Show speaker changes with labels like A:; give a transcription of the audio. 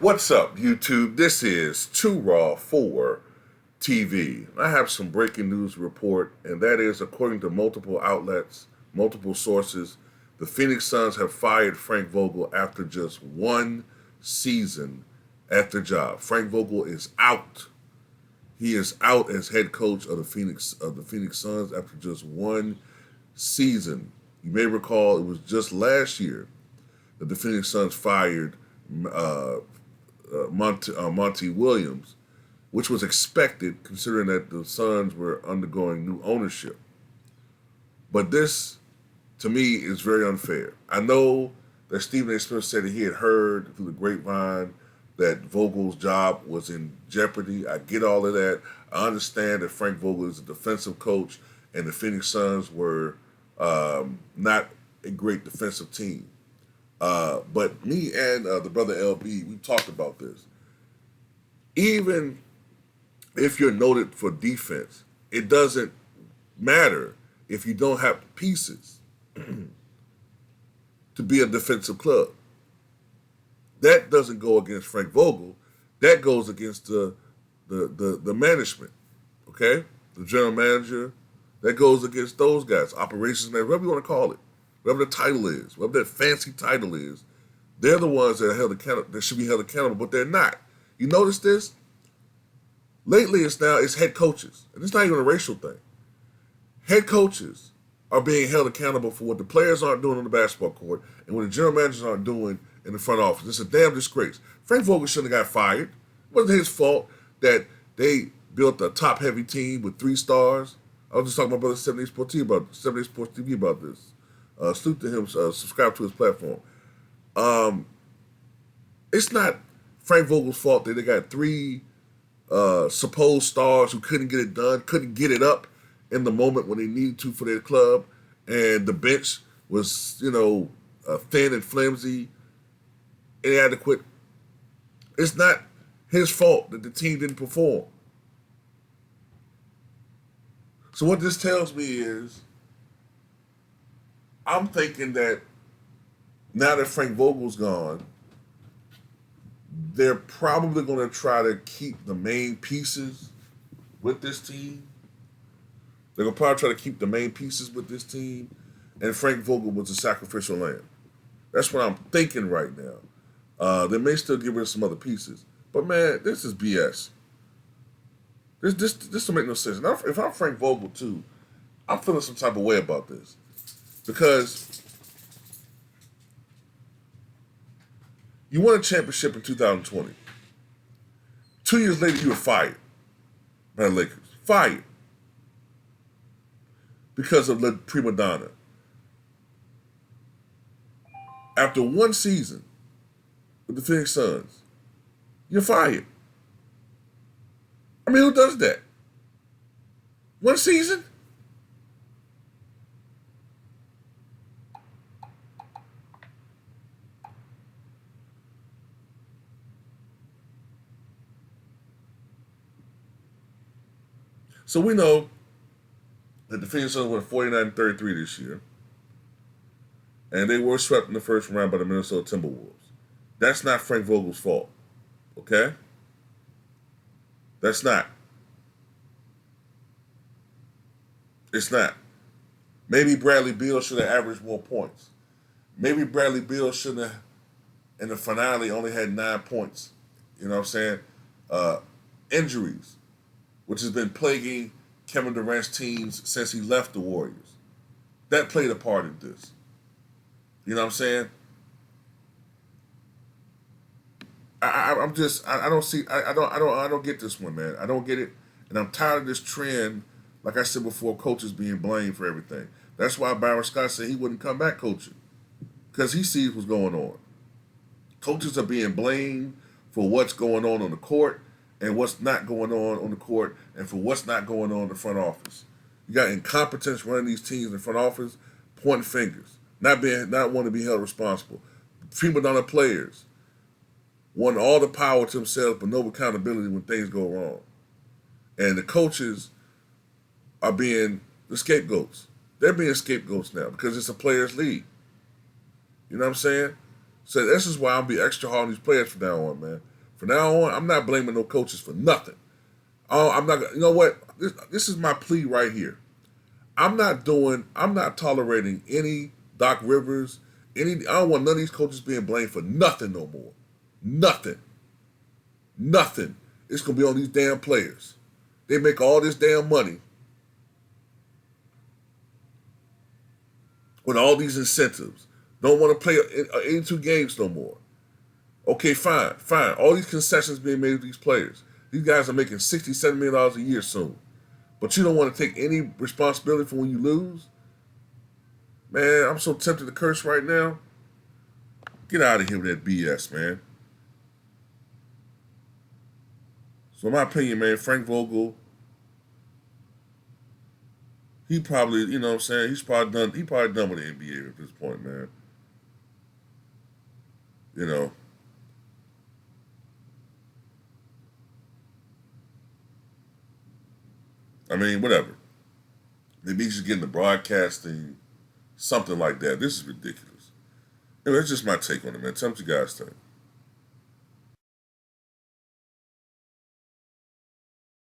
A: What's up, YouTube? This is Too Raw for TV. I have some breaking news to report, and that is, according to multiple outlets, multiple sources, the Phoenix Suns have fired Frank Vogel after just one season at the job. Frank Vogel is out. He is out as head coach of the Phoenix Suns after just one season. You may recall it was just last year that the Phoenix Suns fired uh, Monty Williams, which was expected considering that the Suns were undergoing new ownership. But this, to me, is very unfair. I know that Stephen A. Smith said that he had heard through the grapevine that Vogel's job was in jeopardy. I get all of that. I understand that Frank Vogel is a defensive coach, and the Phoenix Suns were not a great defensive team. But me and the brother LB, we talked about this. Even if you're noted for defense, it doesn't matter if you don't have pieces to be a defensive club. That doesn't go against Frank Vogel. That goes against the management. Okay, the general manager. That goes against those guys, operations manager, whatever you want to call it, whatever the title is, whatever that fancy title is. They're the ones that are held accountable. That should be held accountable, but they're not. You notice this? Lately, it's head coaches, and it's not even a racial thing. Head coaches are being held accountable for what the players aren't doing on the basketball court and what the general managers aren't doing in the front office. It's a damn disgrace. Frank Vogel shouldn't have got fired. It wasn't his fault that they built a top-heavy team with 3 stars. I was just talking to my brother 78 Sports TV about this. Salute to him. Subscribe to his platform. It's not Frank Vogel's fault that they got 3 supposed stars who couldn't get it done, couldn't get it up in the moment when they needed to for their club, and the bench was, thin and flimsy, inadequate. It's not his fault that the team didn't perform. So what this tells me is, I'm thinking that now that Frank Vogel's gone, they're probably going to try to keep the main pieces with this team. They're going to probably try to keep the main pieces with this team, and Frank Vogel was a sacrificial lamb. That's what I'm thinking right now. They may still give rid of some other pieces, but man, this is BS. This don't make no sense. And if I'm Frank Vogel too, I'm feeling some type of way about this because you won a championship in 2020. 2 years later, you were fired by the Lakers. Fired because of La Prima Donna. After one season with the Phoenix Suns, you're fired. I mean, who does that? One season? So we know that the Phoenix Suns went 49-33 this year, and they were swept in the first round by the Minnesota Timberwolves. That's not Frank Vogel's fault, okay? That's not. It's not. Maybe Bradley Beal should have averaged more points. Maybe Bradley Beal should have, in the finale, only had 9 points. You know what I'm saying? Injuries, which has been plaguing Kevin Durant's teams since he left the Warriors. That played a part in this. You know what I'm saying? I don't see, I don't get this one, man. I don't get it, and I'm tired of this trend. Like I said before, coaches being blamed for everything. That's why Byron Scott said he wouldn't come back coaching because he sees what's going on. Coaches are being blamed for what's going on the court and what's not going on the court and for what's not going on in the front office. You got incompetence running these teams in the front office, pointing fingers, not wanting to be held responsible. Prima donna players want all the power to themselves but no accountability when things go wrong. And the coaches are being the scapegoats. They're being scapegoats now because it's a players' league. You know what I'm saying? So this is why I'll be extra hard on these players from now on, man. From now on, I'm not blaming no coaches for nothing. Oh, I'm not. You know what? This is my plea right here. I'm not tolerating any Doc Rivers. I don't want none of these coaches being blamed for nothing no more. Nothing. Nothing. It's gonna be on these damn players. They make all this damn money with all these incentives. Don't want to play 82 games no more. Okay, fine. All these concessions being made with these players. These guys are making $60, $70 million a year soon. But you don't want to take any responsibility for when you lose? Man, I'm so tempted to curse right now. Get out of here with that BS, man. So in my opinion, man, Frank Vogel, he probably, you know what I'm saying, he probably done with the NBA at this point, man. You know. I mean, whatever. Maybe he's just getting the broadcasting, something like that. This is ridiculous. Anyway, that's just my take on it, man. Tell me what you guys think.